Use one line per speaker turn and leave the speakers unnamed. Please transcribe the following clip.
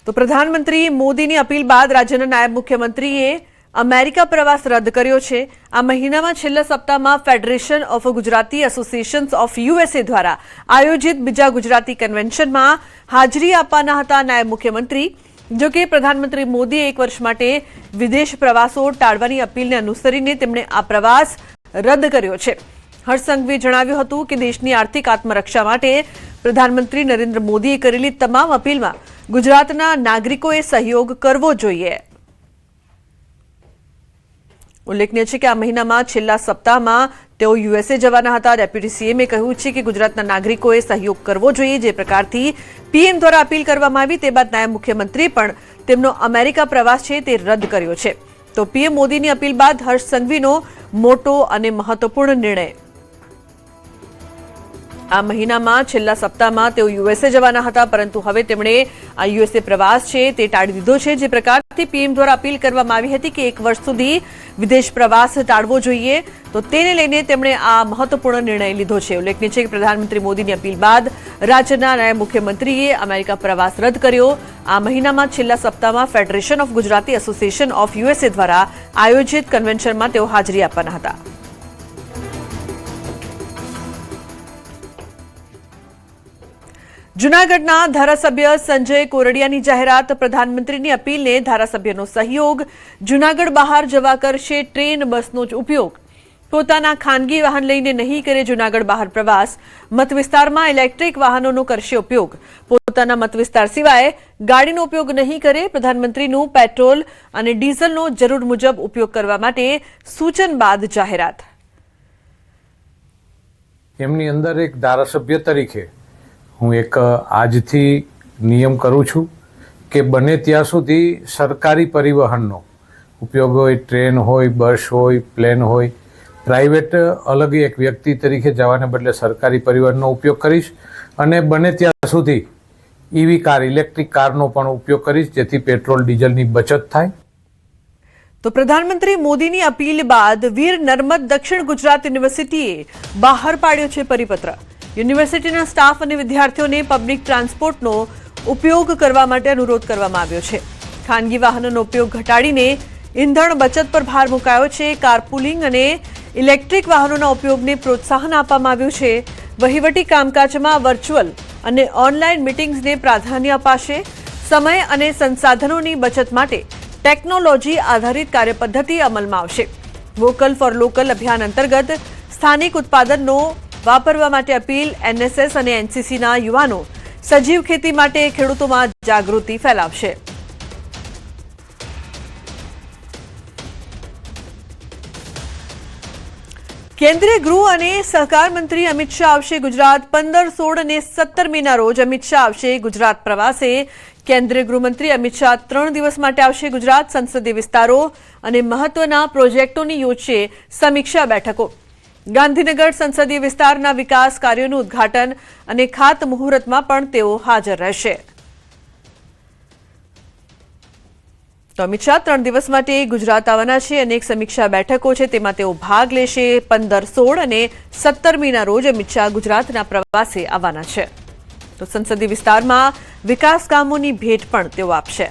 તો પ્રધાનમંત્રી મોદીની અપીલ બાદ રાજ્યના નાયબ મુખ્યમંત્રીએ અમેરિકા પ્રવાસ રદ કર્યો છે। આ મહિનામાં છેલ્લા સપ્તાહમાં federation of Gujarati associations of USA દ્વારા આયોજિત બીજા ગુજરાતી કન્વેન્શનમાં હાજરી આપવાના હતા નાયબ મુખ્યમંત્રી। જો કે પ્રધાનમંત્રી મોદીએ 1 વર્ષ માટે વિદેશ પ્રવાસો ટાળવાની અપીલને અનુસરીને તેમણે આ પ્રવાસ રદ કર્યો છે। હર્ષ સંઘવીએ જણાવ્યું હતું કે દેશની આર્થિક આત્મરક્ષા માટે પ્રધાનમંત્રી નરેન્દ્ર મોદીએ કરેલી તમામ અપીલમાં ગુજરાતના નાગરિકોએ સહયોગ કરવો જોઈએ। ઉલ્લેખનીય છે કે આ મહિનામાં છેલ્લા સપ્તાહમાં તેઓ યુએસએ જવાના હતા। ડેપ્યુટી સીએમએ કહ્યું છે કે ગુજરાતના નાગરિકોએ સહયોગ કરવો જોઈએ। જે પ્રકારથી પીએમ દ્વારા અપીલ કરવામાં આવી તે બાદ નાયબ મુખ્યમંત્રીએ પણ તેમનો અમેરિકા પ્રવાસ છે તે રદ કર્યો છે। તો પીએમ મોદીની અપીલ બાદ હર્ષ સંઘવીનો મોટો અને મહત્વપૂર્ણ નિર્ણય। આ મહિનામાં છેલ્લા સપ્તાહમાં તેઓ યુએસએ જવાના હતા, પરંતુ હવે તેમણે આ યુએસએ પ્રવાસ છે તે ટાળી દીધો છે। જે પ્રકારથી પીએમ દ્વારા અપીલ કરવામાં આવી હતી કે 1 વર્ષ સુધી વિદેશ પ્રવાસ ટાળવો જોઈએ, તો તેને લઈને તેમણે આ મહત્વપૂર્ણ નિર્ણય લીધો છે। ઉલ્લેખનીય છે કે પ્રધાનમંત્રી મોદીની અપીલ બાદ રાજ્યના નાયબ મુખ્યમંત્રીએ અમેરિકા પ્રવાસ રદ કર્યો। આ મહિનામાં છેલ્લા સપ્તાહમાં federation of Gujarati association of USA દ્વારા આયોજિત કન્વેન્શનમાં તેઓ હાજરી આપવાના હતા। જૂનાગઢના ધારાસભ્ય સંજય કોરડિયાની જાહેરાત, પ્રધાનમંત્રીની અપીલને ધારાસભ્યનો સહયોગ। જૂનાગઢ બહાર જવા કરશે ટ્રેન બસનો જ ઉપયોગ, પોતાના ખાનગી વાહન લઈને નહીં કરે જૂનાગઢ બહાર પ્રવાસ। મત વિસ્તારમાં ઇલેક્ટ્રિક વાહનોનો કરશે ઉપયોગ, પોતાના મત વિસ્તાર સિવાય ગાડીનો ઉપયોગ નહીં કરે। પ્રધાનમંત્રીનું પેટ્રોલ અને ડીઝલનો જરૂર મુજબ ઉપયોગ કરવા માટે સૂચન બાદ જાહેરાત।
એમની અંદર એક ધારાસભ્ય તરીકે હું એક આજથી નિયમ કરું છું કે બને ત્યાં સુધી સરકારી પરિવહનનો ઉપયોગ હોય, ટ્રેન હોય, બસ હોય, પ્લેન હોય, પ્રાઇવેટ અલગ એક વ્યક્તિ તરીકે જવાને બદલે સરકારી પરિવહનનો ઉપયોગ કરીશ અને બને ત્યાં સુધી ઈવી કાર, ઇલેક્ટ્રિક કારનો પણ ઉપયોગ કરીશ, જેથી પેટ્રોલ ડીઝલની બચત થાય।
તો પ્રધાનમંત્રી મોદીની અપીલ બાદ વીર નર્મદ દક્ષિણ ગુજરાત યુનિવર્સિટીએ બહાર પાડ્યો છે પરિપત્ર। યુનિવર્સિટીના સ્ટાફ અને વિદ્યાર્થીઓને પબ્લિક ટ્રાન્સપોર્ટનો ઉપયોગ કરવા માટે અનુરોધ કરવામાં આવ્યો છે। ખાનગી વાહનોનો ઉપયોગ ઘટાડીને ઇંધણ બચત પર ભાર મુકાયો છે। કારપુલિંગ અને ઇલેક્ટ્રિક વાહનોના ઉપયોગને પ્રોત્સાહન આપવામાં આવ્યું છે। વહીવટી કામકાજમાં વર્ચ્યુઅલ અને ઓનલાઈન મીટિંગ્સને પ્રાધાન્ય અપાશે। સમય અને સંસાધનોની બચત માટે ટેકનોલોજી આધારિત કાર્યપદ્ધતિ અમલમાં આવશે। વોકલ ફોર લોકલ અભિયાન અંતર્ગત સ્થાનિક ઉત્પાદનનો વાપરવા માટે અપીલ। એનએસએસ અને એનસીસીના યુવાનો સજીવ ખેતી માટે ખેડૂતોમાં જાગૃતિ ફેલાવશે। કેન્દ્રીય ગૃહ અને સહકાર મંત્રી અમિત શાહ આવશે ગુજરાત। 15, 16 અને 17 મેના રોજ અમિત શાહ આવશે ગુજરાત પ્રવાસે। કેન્દ્રીય ગૃહમંત્રી અમિત શાહ 3 દિવસ માટે આવશે ગુજરાત। સંસદીય વિસ્તારો અને મહત્વના પ્રોજેક્ટોની યોજશે સમીક્ષા બેઠકો। ગાંધીનગર સંસદીય વિસ્તારના વિકાસ કાર્યોનું ઉદ્ઘાટન અને ખાતમુહૂર્તમાં પણ તેઓ હાજર રહેશે। તો અમિત શાહ 3 દિવસ માટે ગુજરાત આવવાના છે। અનેક સમીક્ષા બેઠકો છે તેમાં તેઓ ભાગ લેશે। 15, 16 અને 17 મેના રોજ અમિત શાહ ગુજરાતના પ્રવાસે આવવાના છે। તો સંસદીય વિસ્તારમાં વિકાસ કામોની ભેટ પણ તેઓ આપશે।